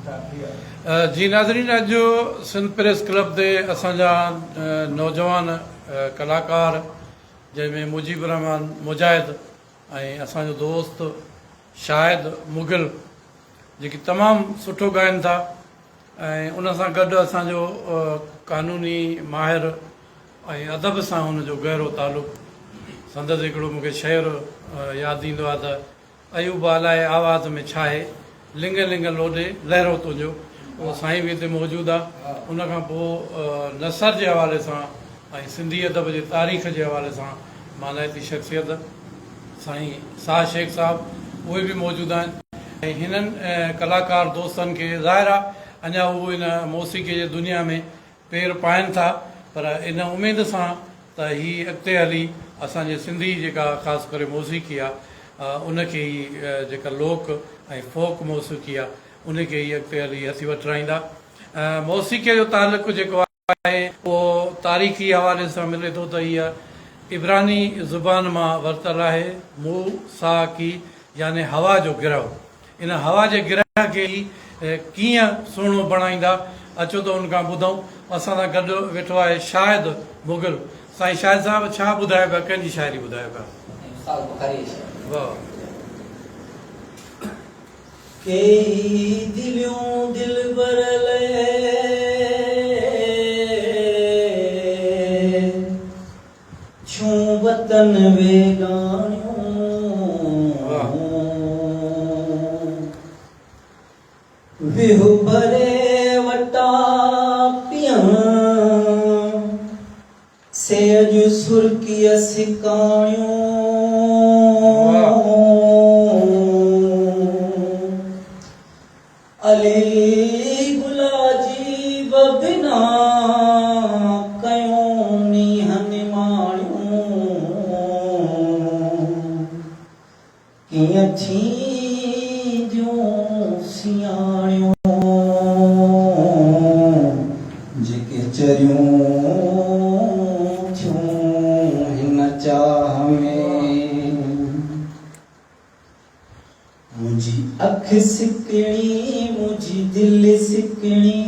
जी नाज़रीन, अॼु जो सिंध प्रेस क्लब ते असांजा नौजवान कलाकार जंहिंमें मुजीब रहमान मुजाहिद ऐं असांजो दोस्त शाहिद मुग़ल जेके तमामु सुठो ॻाइनि था ऐं उन सां गॾु असांजो कानूनी माहिर ऐं अदब सां हुनजो गहिरो तालुक़ु। संदसि हिकिड़ो मूंखे शेर यादि ईंदो आहे त अयूब अलाए आवाज़ में छा आहे, लिंग लिंग लोॾे लहिरो तुंहिंजो, उहो साईं बि हिते मौजूदु आहे। उनखां पोइ नसर जे हवाले सां ऐं सिंधी अदब जे तारीख़ जे हवाले सां मानाइती शख़्सियत साईं शाह शेख साहिबु उहे बि मौजूदु आहिनि। ऐं हिननि कलाकार दोस्तनि खे ज़ाहिर आहे अञा उहो इन मौसीक़ी जे दुनिया में पेर पाइनि था, पर इन उमेद सां त हीअ अॻिते हली असांजे सिंधी जेका ख़ासि करे मौसीक़ी आहे उनखे ई जेका लोक ऐं फोक मौसीक़ी आहे उनखे ई अॻिते हली हथी वठराईंदा। मौसीक़ीअ जो तालुक़ु जेको आहे उहो तारीख़ी हवाले सां मिले थो त हीअ इब्रानी ज़ुबान मां वरितलु आहे, मूसा की यानी हवा जो गिरह। इन हवा जे गिरह खे ई कीअं सुहिणो बणाईंदा, अचो त उनखां ॿुधूं। असां सां गॾु वेठो आहे शाहिद मुग़ल। साईं शाहिद साहिबु छा ॿुधायो पिया, कंहिंजी शाइरी ॿुधायो पिया? वाह। कई दिलियों दिल बरले छू वतन वेगानियों विहु भरे वटा पिया से अजु सुर्की सिकाणियों अली गुलाजी बिना कयों नीहन माणियों कीअं थी जूं सियाणियों जेके चरियूं थियूं हिन चाह में मुंहिंजी अख सिकणी मुंहिंजी दिल सिकणी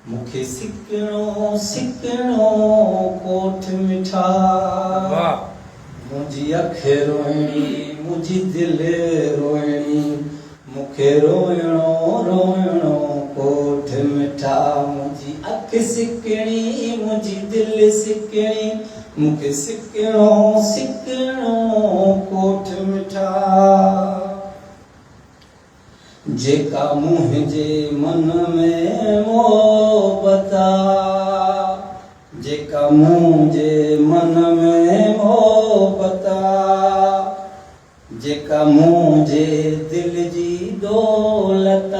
मूंखे सिकणो सिकणो कोठ मिठा मुंहिंजी अख रोइणी मुंहिंजी दिल रोइणी मूंखे रोइणो रोइणो कोठ मिठा मुंहिंजी अख सिकणी मुंहिंजी दिल सिकणी मूंखे सिकणो सिकणो कोठ मिठा जेका मुंहिंजे मन में मोहबत जेका मुंहिंजे मन में मोहबत जेका मुंहिंजे दिल जी दौलत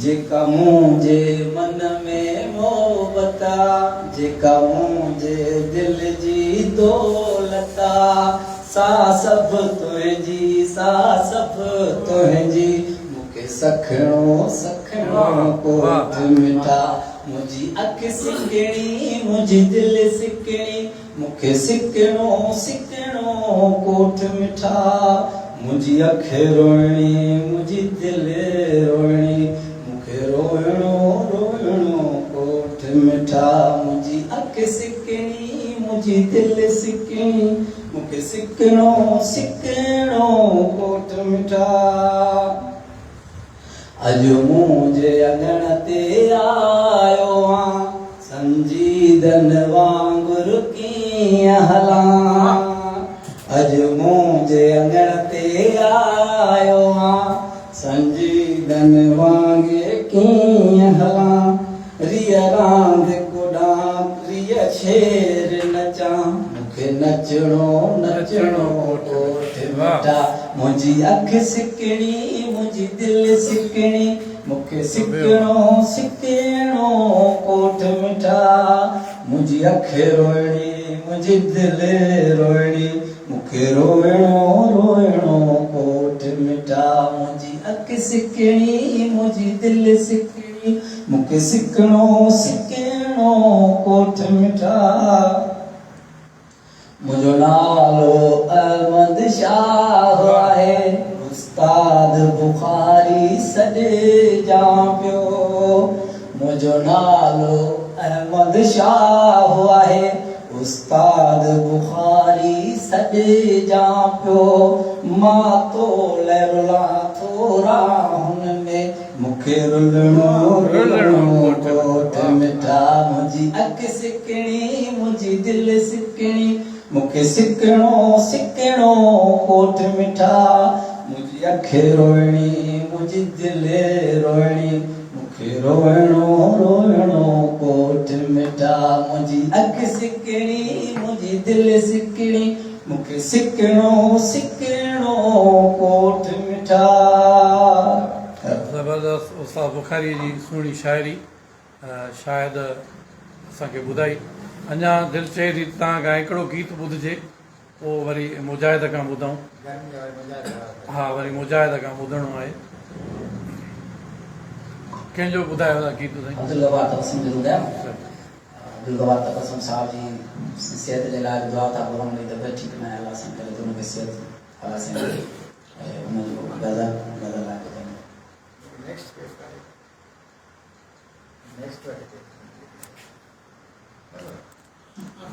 जेका मुंहिंजे मन में मोहबत जेका मुंहिंजे दिल जी दौलत सा सभु तुंहिंजी सा सभु तुंहिंजी मूंखे सखणो सखणो कोठ मिठा मुंहिंजी अख सिकणी मुंहिंजी दिल सिकणी मूंखे सिकणो सिकणो कोठ मिठा मुंहिंजी अख रोइणी मुंहिंजी दिल रोइणी मूंखे रोइणो रोइणो कोठ मिठा मुंहिंजी अख सिकणी मुंहिंजी दिल सिकणी मूंखे सिकणो सिकणो कोठ मिठा अॼु मुंहिंजे अङण ते आयो आं संजीदन वांगुरु कीअं हलां अॼु मुंहिंजे अङण ते आयो आं संजीदन वांगुरु कीअं हलां रिय रांदि कुॾां प्रिय छेर नचां मूंखे नचणो नचणो कोठ मिठा मुंहिंजी अख सिकणी मुंहिंजी दिल सिकणी मूंखे सिकणो सिकणो कोठ मिठा मुंहिंजी अख रोइणी मुंहिंजी दिल रोइणी मूंखे रोइणो रोइणो कोठ मिठा मुंहिंजी अख सिकणी मुंहिंजी दिल सिकणी मूंखे सिकणो सिकणो कोठ मिठा मुंहिंजो नालो अहमद शाह आहे उस्ताद बुखारी सॾे जा पियो मुंहिंजो नालो अहमद शाह आहे उस्ताद बुखारी सॾे जा पियो मां तो लहला थोरा हुन में मूंखे रुलणो कोट मिठा मुंहिंजी अखि सिकणी मुंहिंजी दिलि सिकणी मूंखे सिकणो कोट मिठा मुंहिंजी अखि रोइणी मुंहिंजी दिलि रोइणी मूंखे रोइणो कोट मिठा मुंहिंजी अखि सिकणी मुंहिंजी दिलि सिकणी मूंखे सिकणो कोट मिठा। ज़बरदस्त उस्ताद बुखारी जी सुहिणी शाइरी शायदि असांखे ॿुधाई अञा दिलि चए थी तव्हां खां हिकिड़ो गीत ॿुधिजे पोइ वरी मुजाहिद खां ॿुधूं हा वरी मुजाहिद खां ॿुधणो आहे कंहिंजो ॿुधायो था गीत साईं अब्दुल गवार तबस्सुम साहब जी सिहत जे लाइ दुआ था घुरऊं तबियत ठीकु न आहे अलाह सां करे दोनों खे सिहत अलाह सां करे उनजो गज़ल आहे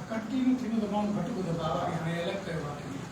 कंटिन्यू थींदो त माण्हू घटि ॿुधंदा हाणे अलॻि कयो आहे